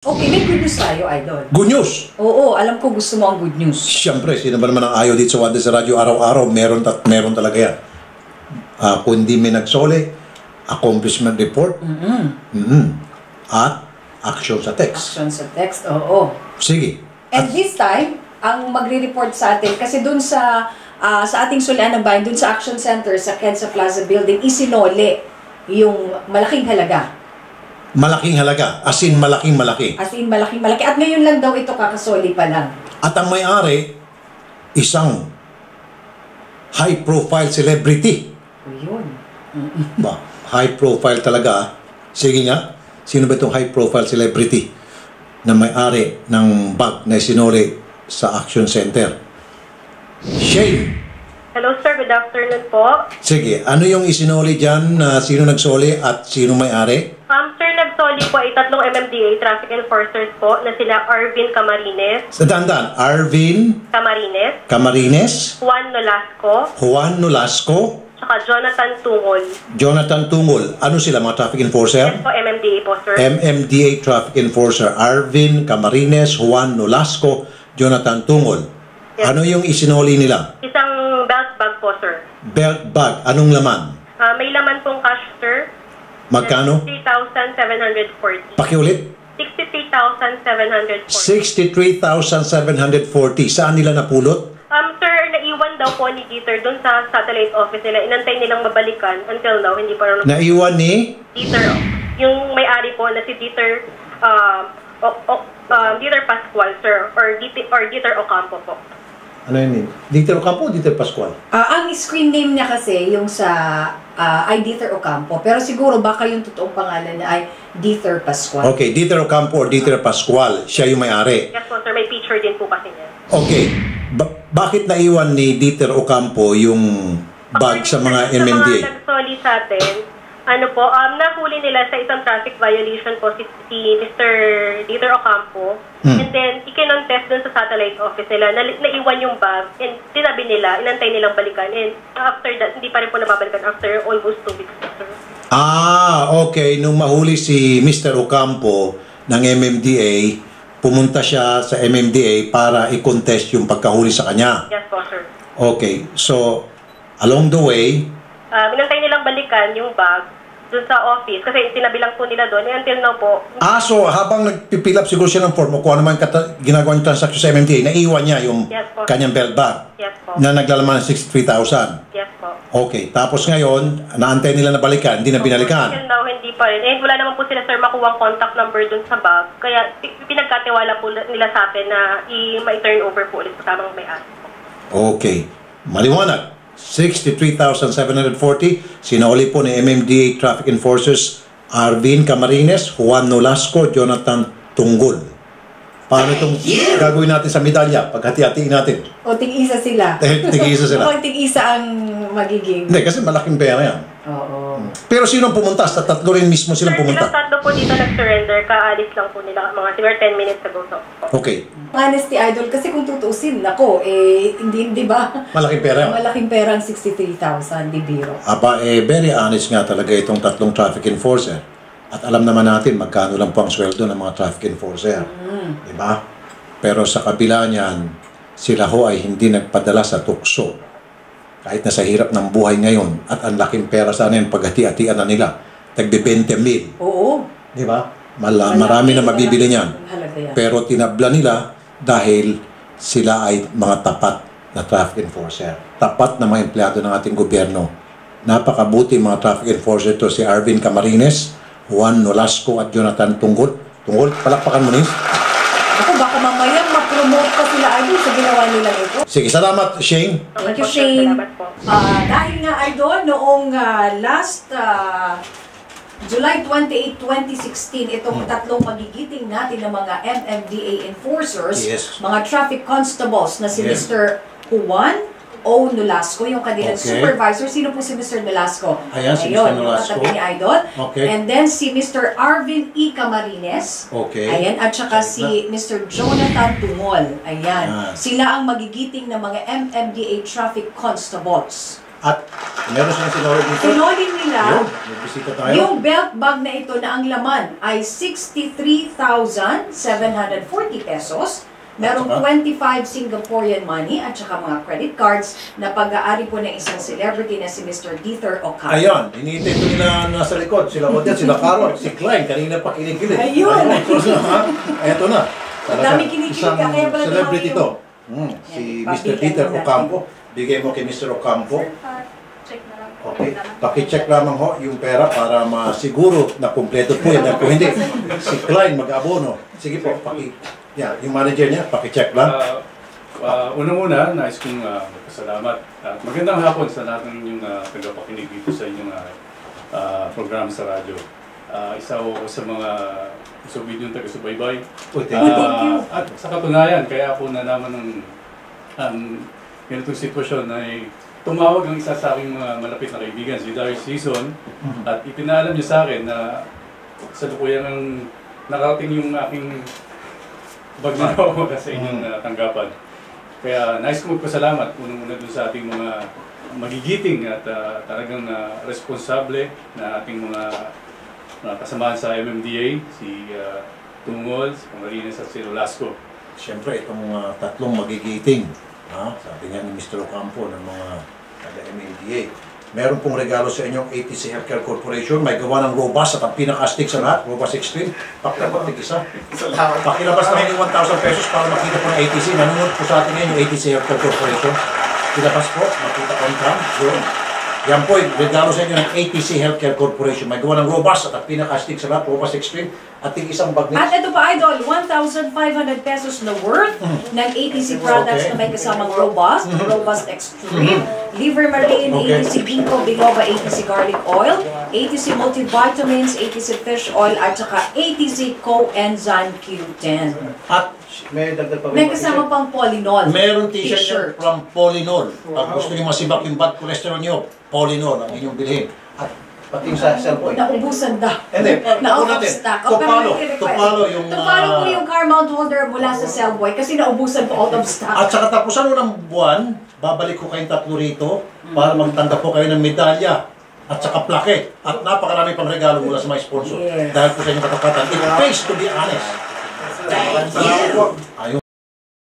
Okay, may good news tayo, Idol. Good news! Oo, alam ko gusto mo ang good news. Siyempre, sino ba naman ang ayaw dito sa Wanda sa Radyo araw-araw? Meron talaga yan. Kundi may nagsole, accomplishment report, at action sa text. Action sa text, oo. Sige. And this time, ang magre-report sa atin, kasi dun sa ating sulian ng bayan, dun sa Action Center, sa Kensa Plaza Building, isinole yung malaking halaga. Malaking halaga, as in malaking-malaki. As in malaking-malaki. At ngayon lang daw ito kakasoli pa lang. At ang may-ari, isang high-profile celebrity. O yun. Ba, high-profile talaga. Sige nga, sino ba itong high-profile celebrity na may-ari ng bag na isinuli sa Action Center? Shane. Hello sir, good afternoon po. Sige, ano yung isinuli dyan? Sino nagsoli at sino may-ari? Sir, nagsoli po ay tatlong MMDA traffic enforcers po na sila Arvin Camarines. Sa dandan, Arvin Camarines, Juan Nolasco, saka Jonathan Tungol. Jonathan Tungol. Ano sila, mga traffic enforcer? Yes po, MMDA po sir. MMDA traffic enforcer. Arvin Camarines, Juan Nolasco, Jonathan Tungol. Yes. Ano yung isinuli nila? Isang belt bag po sir. Belt bag. Anong laman? May laman pong cash sir. Magkano? 63,740. Pakiulit? 63,740. 63,740. Saan nila napulot? Sir, naiwan daw po ni Dieter doon sa satellite office nila. Inantay nilang mabalikan. Until now, hindi pa rin. Naiwan ni? Dieter, yung may-ari po na si Dieter, Dieter Pascual, sir, or Dieter Ocampo po. Ano yun? Dieter Ocampo o Dieter Pascual? Ang screen name niya kasi yung sa ay Dieter Ocampo. Pero siguro baka yung totoong pangalan niya ay Dieter Pascual. Okay, Dieter Ocampo or Dieter Pascual. Siya yung may-ari. Yes po, sir. May picture din po kasi niya. Okay. Bakit naiwan ni Dieter Ocampo yung bag sa mga MMDA? Sa mga nagsoli sa atin, nahuli nila sa isang traffic violation po si Mr. Dieter Ocampo. And then, ikinontest dun sa satellite office nila, naiwan yung bag, and tinabi nila, inantay nilang balikan. And after that, hindi pa rin po nababalikan after almost 2 weeks. Sir. Okay. Nung mahuli si Mr. Ocampo ng MMDA, pumunta siya sa MMDA para i-contest yung pagkahuli sa kanya. Yes po, sir. Okay. So, along the way, inantay nilang balikan yung bag dun sa office kasi tinabilang po nila doon. Until now po. so habang nagpipil up siguro siya ng form o kung ano man ginagawa yung transaction sa MMDA, naiwan niya yung kanyang belt bag na naglalaman ng 63,000. Yes po. Okay. Tapos ngayon, naantay nila na balikan, hindi na binalikan. Until now, hindi pa rin. And wala naman po sila, sir, makuha ang contact number dun sa bag. Kaya pinagkatiwala po nila sa atin na i-turn over po ulit sa tamang may-ari. Okay. Maliwanag. 63,740. Sinauli po ni MMDA Traffic Enforcers Arvin Camarines, Juan Nolasco, Jonathan Tunggol. Paano itong gagawin natin sa medalya? Paghati-hatiin natin. O tig-isa sila. Tig-isa sila. Mukhang tig-isa ang magiging. Hindi, kasi malaking pera yan. Oo. Pero sino pumunta? Sa tatlo rin mismo silang pumunta? Sir, tatlo po dito nag-surrender. Kaalis lang po nila. Mga siguro 10 minutes ago. So. Okay. Honesty, Idol, kasi kung tutuusin, hindi ba? Malaking pera yan. Malaking pera ang 63,000, di biro. Very honest nga talaga itong tatlong traffic enforcer. At alam naman natin magkano lang po ang sweldo ng mga traffic enforcer. Diba? Pero sa kabila niyan, sila ho ay hindi nagpadala sa tukso. Kahit na sa hirap ng buhay ngayon at ang laking pera sana yung paghati-hatian na nila. Tagbe 20,000. Oo. Diba? Marami na mabibili niyan. Pero tinabla nila dahil sila ay mga tapat na traffic enforcer. Tapat na mga empleyado ng ating gobyerno. Napakabuti mga traffic enforcer to si Arvin Camarines, Juan Nolasco at Jonathan Tunggol. Tunggol, palakpakan mo rin. Ako, baka mamaya ma-promote pa sila, Idol, sa ginawa nila ito. Sige, salamat, Shane. Thank you, Shane. Salamat po. Dahil nga, Idol, noong last July 28, 2016, itong tatlong magigiting natin ng mga MMDA enforcers, mga traffic constables na si Mr. Juan O. Nolasco, yung kanilang supervisor. Sino po si Mr. Nolasco? Ayan, si Mr. Nolasco. Yung katabi ni Idol. Okay. And then si Mr. Arvin E. Camarines. Okay. Ayan. At saka si Mr. Jonathan Tungol. Ayan. Sila ang magigiting ng mga MMDA traffic constables. At Meron silang sinolid dito. Sinolid nila. Yun, may bisita tayo. Yung belt bag na ito na ang laman ay 63,740 pesos. Merong 25 Singaporean money at saka mga credit cards na pag-aari po ng isang celebrity na si Mr. Dieter Ocampo. Ayan, hinihintay ko nila nasa likod. Sila Odette, sila Carol, si Klein, kanina pa kinikilig. Ayun! Eto na. Ang dami kinikilig ka, kaya pala celebrity tumawag to. yung- Si Yan, Mr. pabigan Dieter mo natin. Ocampo. Bigay mo kay Mr. Ocampo. Check na lang. Okay. Paki-check lamang ho yung pera para masiguro na kumpleto po yan. Dahil kung hindi, si Klein mag-abono. Sige po, yung manager niya, paki-check lang. Unang-una, nais kong magpasalamat at magandang hapon sa lahat ng inyong tagapakinig dito sa inyong program sa radyo. Isa ako sa mga subid yung taga-subaybay. Thank you. At sa katunayan, kaya ako nalaman ng ganitong sitwasyon na tumawag ang isa sa aking mga malapit na kaibigan, si Darius Season, at ipinalam niya sa akin na sa lukuyan ng nakarating yung aking bag na ako sa inyong tanggapan. Kaya nais ko magpasalamat unang-una dun sa ating mga magigiting at talagang responsable na ating mga kasamahan sa MMDA, si Tungol, si Pangalinas at si Rolasco. Siyempre, itong tatlong magigiting, sabi nga ni Mr. Ocampo ng mga taga-MMDA, meron pong regalo sa inyong ATC Healthcare Corporation. May gawa ng robust at ang pinaka-astig sa lahat, robust extreme. Pakilabas tig-isa. Pakilabas naman yung 1,000 pesos para makita po ng ATC. Nanonood po sa atin ngayon yung ATC Healthcare Corporation. Kilabas po, makita on cam. Yan po, regalo sa inyo ng ATC Healthcare Corporation. May gawa ng robust at ang pinaka-astig sa lahat, robust extreme. At tig-isang bag At ito pa, Idol, 1,500 pesos na worth ng ATC products na may kasamang robust, robust extreme, liver marine, ATC ginkgo biloba, ATC garlic oil, ATC multivitamins, ATC fish oil, at saka ATC coenzyme Q10. At may dagdag pa. May kasama pang Polynol. Meron t-shirt from Polynol. Pag gusto niyo masibak yung bad cholesterol niyo, Polynol ang inyong bilhin. At pati sa cellphone. Naubusan daw. Hindi, Na-out of natin. stock. Tupalo yung... Tupalo po yung car mount holder mula sa Cellboy kasi naubusan po out of stock. At saka tapusan mo ng buwan, babalik ko kayong tatlo rito para magtanggap po kayo ng medalya at saka plaque. At napakarami pang regalo mula sa mga sponsor. Yes. Dahil po sa inyong katapatan. It pays to be honest. Thank you. Ayun.